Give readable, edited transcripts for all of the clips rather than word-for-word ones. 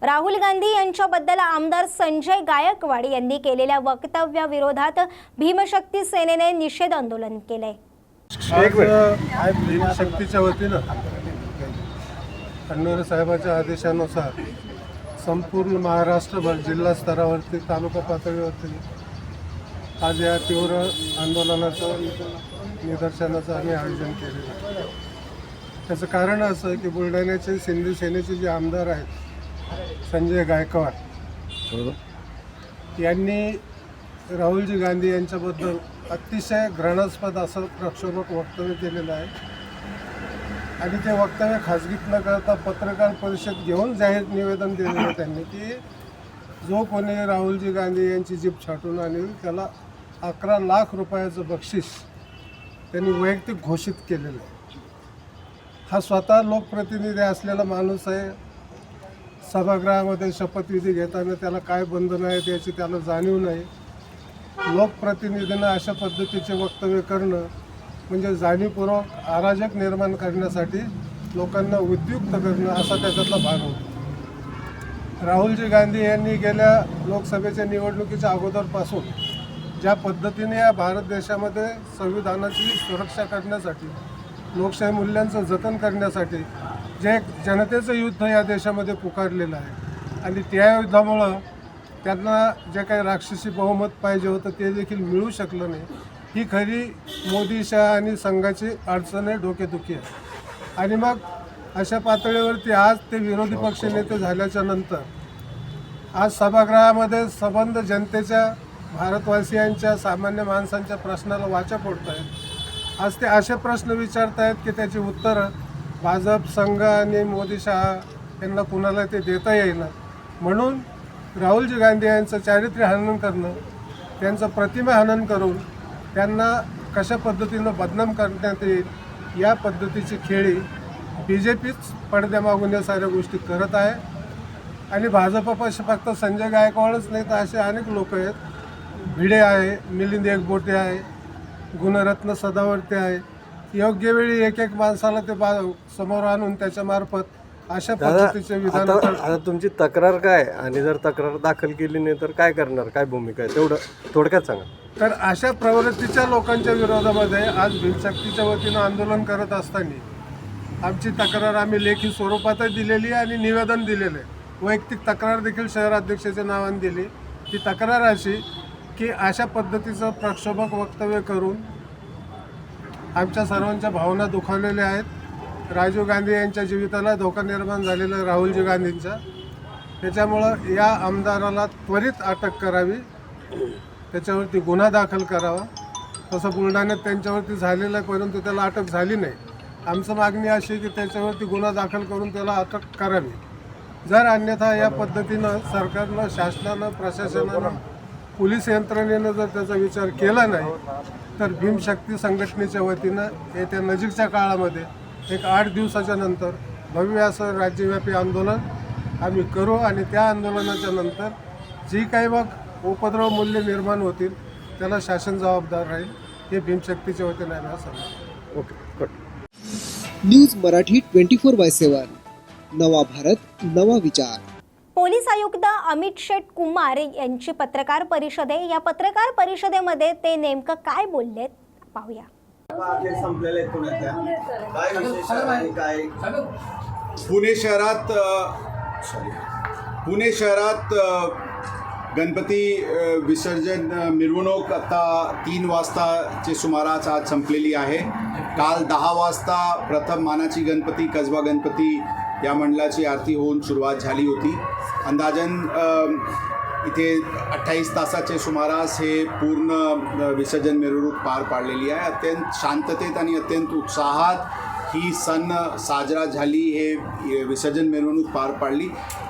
राहुल गांधी यांच्याबद्दल आमदार संजय गायकवाड यांनी केलेल्या वक्तव्याविरोधात भीमशक्ती सेनेने निषेध आंदोलन केले। भीमशक्तीच्या वतीनं फडणवीस साहेबांच्या आदेशानुसार संपूर्ण महाराष्ट्रभर जिल्हा स्तरावरती तालुका पातळीवरती आज या तीव्र आंदोलनाचं निदर्शनाचं आम्ही आयोजन केलेलं आहे। त्याचं कारण असं की बुलढाण्याचे सिंधी सेनेचे जे आमदार आहेत संजय गायकवाड यांनी राहुलजी गांधी यांच्याबद्दल अतिशय घृणास्पद असं प्रक्षोभक वक्तव्य केलेलं आहे आणि ते वक्तव्य खाजगीत न करता पत्रकार परिषद घेऊन जाहीर निवेदन दिलेलं आहे त्यांनी की जो कोणी राहुलजी गांधी यांची जीप छाटून आणेल त्याला 11 लाख रुपयाचं बक्षीस त्यांनी वैयक्तिक घोषित केलेलं आहे। हा स्वतः लोकप्रतिनिधी असलेला माणूस आहे। सभागृहामध्ये शपथविधी घेताना त्याला काय बंधनं आहेत याची त्याला जाणीव नाही। लोकप्रतिनिधींना अशा पद्धतीचे वक्तव्य करणं म्हणजे जाणीवपूर्वक अराजक निर्माण करण्यासाठी लोकांना उद्युक्त करणं असा त्याच्यातला भाग होता। राहुलजी गांधी यांनी गेल्या लोकसभेच्या निवडणुकीच्या अगोदरपासून ज्या पद्धतीने या भारत देशामध्ये संविधानाची सुरक्षा करण्यासाठी लोकशाही मूल्यांचं जतन करण्यासाठी जे एक जनतेचं युद्ध या देशामध्ये पुकारलेलं आहे आणि त्या युद्धामुळं त्यांना जे काही राक्षसी बहुमत पाहिजे होतं ते देखील मिळू शकलं नाही। ही खरी मोदी शहा आणि संघाची अडचण आहे, डोकेदुखी आहे। आणि मग अशा पातळीवरती आज ते विरोधी पक्षनेते झाल्याच्या नंतर आज सभागृहामध्ये संबंध जनतेच्या भारतवासियांच्या सामान्य माणसांच्या प्रश्नाला वाचा फोडत आहेत। आज ते असे प्रश्न विचारत आहेत की त्याची उत्तरं भाजप संघ आणि मोदी शहा यांना कुणाला ते देता येईना। म्हणून राहुलजी गांधी यांचं चारित्र्य हनन करणं, त्यांचं प्रतिमा हनन करून त्यांना कशा पद्धतीनं बदनाम करण्यात येईल या पद्धतीची खेळी BJPच पडद्यामागून या साऱ्या गोष्टी करत आहे। आणि भाजपपाशी फक्त संजय गायकवाडच नाही तर असे अनेक लोक आहेत। भिडे आहे, मिलिंद एकबोटे आहे, गुणरत्न सदावर्ते आहे। योग्य वेळी एक एक माणसाला ते समोर आणून त्याच्यामार्फत अशा पद्धतीचे विधान। आता तुमची तक्रार काय आणि जर तक्रार दाखल केली नाही तर काय करणार, काय भूमिका आहे तेवढं थोडक्यात सांगा। तर अशा प्रवृत्तीच्या लोकांच्या विरोधामध्ये आज भीमशक्तीच्या वतीनं आंदोलन करत असताना आमची तक्रार आम्ही लेखी स्वरूपातच दिलेली आणि निवेदन दिलेलं आहे। वैयक्तिक तक्रार देखील शहराध्यक्षाच्या नावाने दिली। ती तक्रार अशी की अशा पद्धतीचं प्रक्षोभक वक्तव्य करून आमच्या सर्वांच्या भावना दुखावलेल्या आहेत। राजीव गांधी यांच्या जीविताला धोका निर्माण झालेला आहे राहुलजी गांधींचा। त्याच्यामुळं या आमदाराला त्वरित अटक करावी, त्याच्यावरती गुन्हा दाखल करावा। तसं बुलढाण्यात त्यांच्यावरती झालेलं आहे परंतु त्याला अटक झाली नाही। आमचं मागणी अशी की त्याच्यावरती गुन्हा दाखल करून त्याला अटक करावी। जर अन्यथा या पद्धतीनं सरकारनं, शासनानं, प्रशासनानं, पोलीस यंत्रणेनं जर त्याचा विचार केला नाही तर भीमशक्ती संघटनेच्या वतीनं येत्या नजीकच्या काळामध्ये एक 8 दिवसाच्या नंतर भव्य असं राज्यव्यापी आंदोलन आम्ही करू आणि त्या आंदोलनाच्या नंतर जी काही मग उपद्रव मूल्य निर्माण होतील त्याला शासन जबाबदार राहील। हे भीमशक्तीच्या वतीनं आम्ही सांगतो। ओके। न्यूज मराठी 24/7 नवा भारत नवा विचार। पोलीस आयुक्त अमित शेठ कुमार यांची पत्रकार परिषद आहे। या पत्रकार परिषदेमध्ये ते नेमकं काय बोललेत पाहूया। पुणे शहरात गणपती विसर्जन मिरवणूक आता 3 वाजताचे सुमारास आज संपलेली आहे। काल 10 वाजता प्रथम मानाची गणपती कसबा गणपती या मंडळाची आरती होऊन सुरुवात झाली होती। अंदाजन इथे 28 तासाचे सुमारास हे पूर्ण विसर्जन मिरवणूक पार पाडलेली आहे। अत्यंत शांततेत आणि अत्यंत उत्साहात ही सण साजरा झाली, हे विसर्जन मिरवणूक पार पाडली।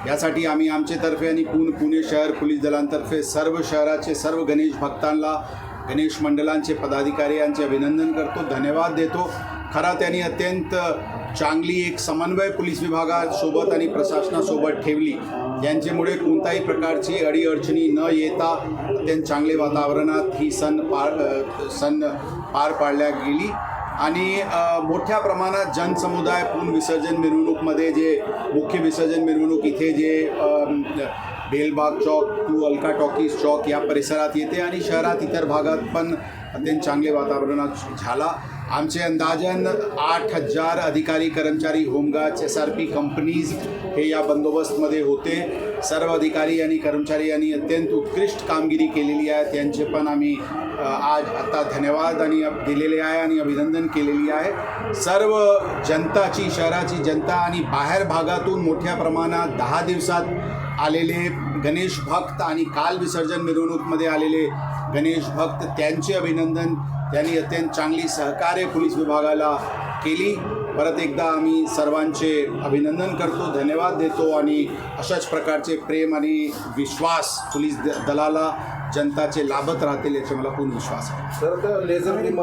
यासाठी आम्ही आमच्यातर्फे आणि पुणे शहर पोलीस दलांतर्फे सर्व शहराचे सर्व गणेश भक्तांना, गणेश मंडळांचे पदाधिकारी यांचे अभिनंदन करतो, धन्यवाद देतो। खरं त्यांनी अत्यंत चांगली एक समन्वय पोलीस विभागासोबत आणि प्रशासनासोबत ठेवली, यांच्यामुळे कोणत्याही प्रकारची अडीअडचणी न येता अत्यंत चांगले वातावरणात ही सण पार पाडल्या गेली। आणि मोठ्या प्रमाणात जनसमुदाय पूर्ण विसर्जन मिरवणूकमध्ये जे मुख्य विसर्जन मिरवणूक इथे जे बेलबाग चौक टू अलका टॉकीज चौक या परिसरात येते आणि शहरात इतर भागात पण अत्यंत चांगले वातावरणात झाला. आमचे अंदाजन 8,000 अधिकारी कर्मचारी होमगार्ड्स SRP कंपनीज हे या बंदोबस्तमध्ये होते. सर्व अधिकारी आणि कर्मचारी यांनी अत्यंत उत्कृष्ट कामगिरी केलेली आहे. त्यांचे पण आम्ही आज आता धन्यवाद आणि दिलेले आहे आणि अभिनंदन केलेली आहे. सर्व जनताची, शहराची जनता आणि बाहेर भागातून मोठ्या प्रमाणात 10 दिवसात आलेले गणेश भक्त आणि काल विसर्जन मिरवणूकमध्ये आलेले गणेश भक्त त्यांचे अभिनंदन. त्यांनी अत्यंत चांगली सहकार्य पोलीस विभागाला केली. परत एकदा आम्ही सर्वांचे अभिनंदन करतो, धन्यवाद देतो आणि अशाच प्रकारचे प्रेम आणि विश्वास पोलीस दलाला जनताचे लाभत राहतील याचा मला पूर्ण विश्वास आहे. सर लेझर बीम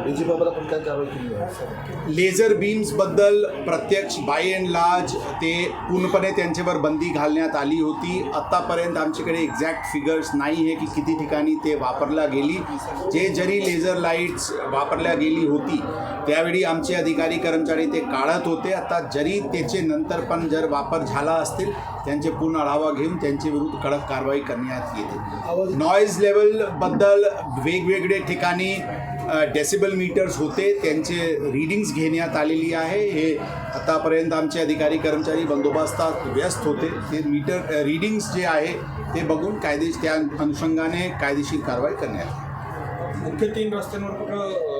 डीजीबाबत आपण काय कारवाई केली आहे? लेझर बीम्सबद्दल प्रत्यक्ष बाय अँड लार्ज ते पूर्णपणे त्यांच्यावर बंदी घालण्यात आली होती. आत्तापर्यंत आमच्याकडे एक्झॅक्ट फिगर्स नाही आहे की किती ठिकाणी ते वापरल्या गेली. जे जरी लेझर लाईट्स वापरल्या गेली होती त्यावेळी आमचे अधिकारी कर्मचारी ते काढत होते. आता जरी त्याचे नंतर पण जर वापर झाला असतील त्यांचे पूर्ण आढावा घेऊन त्यांच्या विरुद्ध कडक कारवाई करण्यात येते. नॉईज लेवलबद्दल वेगवेगळे ठिकाणी डेसिबल मीटर्स होते, त्यांचे रीडिंग्स घेण्यात आलेली आहे. हे आतापर्यंत आमचे अधिकारी कर्मचारी बंदोबस्तात व्यस्त होते. ते मीटर रीडिंग्स जे आहे ते बघून त्या अनुषंगाने कायदेशीर कारवाई करण्यात मुख्य 3 रस्त्यांवर कुठं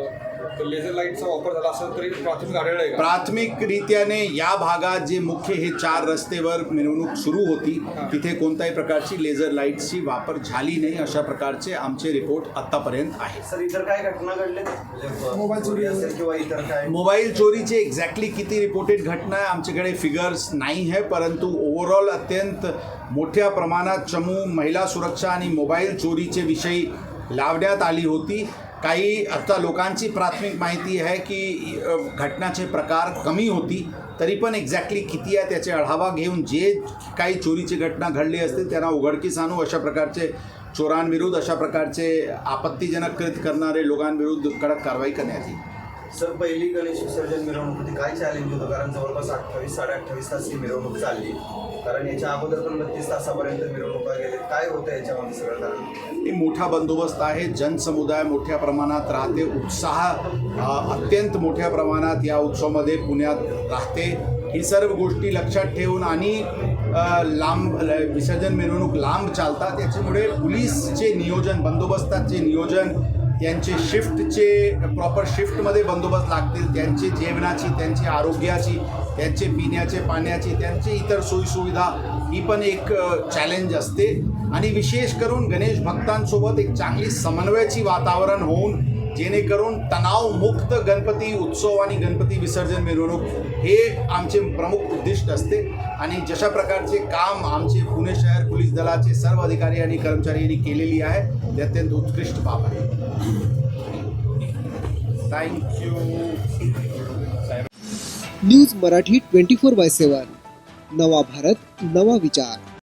लेझर लाईटचा वापर झाला असेल तरी प्राथमिक आढळलं आहे का? प्राथमिकरित्याने या भागात जे मुख्य हे 4 रस्त्यावर मिरवणूक सुरू होती तिथे कोणत्याही प्रकारची लेझर लाईट्सची वापर झाली नाही अशा प्रकारचे आमचे रिपोर्ट आत्तापर्यंत आहे. सर इतर काय घटना घडले? मोबाईल चोरी असेल किंवा इतर काय? मोबाईल चोरीचे एक्झॅक्टली किती रिपोर्टेड घटना आहे आमच्याकडे फिगर्स नाही आहे, परंतु ओव्हरऑल अत्यंत मोठ्या प्रमाणात चमू महिला सुरक्षा आणि मोबाईल चोरीचे विषयी लावण्यात आली होती. काही आता लोकांची प्राथमिक माहिती आहे की घटनाचे प्रकार कमी होती, तरी पण एक्झॅक्टली किती आहे त्याचे आढावा घेऊन जे काही चोरीची घटना घडली असतील त्यांना उघडकीस आणू. अशा प्रकारचे चोरांविरुद्ध, अशा प्रकारचे आपत्तीजनक कृत्य करणारे लोकांविरुद्ध कडक कारवाई करण्यात येईल. सर पहिली गणेश विसर्जन मिरवणूक होती, काय चॅलेंज होतं? कारण जवळपास 28-28 तास ही मिरवणूक चालली, कारण याच्या अगोदर पण 32 तासापर्यंत मिरवणुका गेले. काय होतं याच्यामध्ये सगळं? कारण हे मोठा बंदोबस्त आहे, जनसमुदाय मोठ्या प्रमाणात राहते, उत्साह अत्यंत मोठ्या प्रमाणात या उत्सवामध्ये पुण्यात राहते. ही सर्व गोष्टी लक्षात ठेवून आणि लांब विसर्जन मिरवणूक लांब चालतात त्याच्यामुळे पोलीसचे नियोजन, बंदोबस्ताचे नियोजन, त्यांचे शिफ्टचे प्रॉपर शिफ्टमध्ये बंदोबस्त लागतील, त्यांची जेवणाची, त्यांची आरोग्याची, त्यांचे पिण्याचे पाण्याची, त्यांची इतर सोयीसुविधा ही पण एक चॅलेंज असते. आणि विशेष करून गणेश भक्तांसोबत एक चांगली समन्वयाची वातावरण होऊन जेणेकरून तणावमुक्त गणपती उत्सव आणि गणपती विसर्जन मिरवणूक हे आमचे प्रमुख उद्दिष्ट असते. आणि जशा प्रकारचे काम आमचे पुणे शहर पोलीस दलाचे सर्व अधिकारी आणि कर्मचारी यांनी केलेली आहे ते अत्यंत उत्कृष्ट बाब आहे. थँक्यू. न्यूज मराठी 24/7 नवा भारत नवा विचार.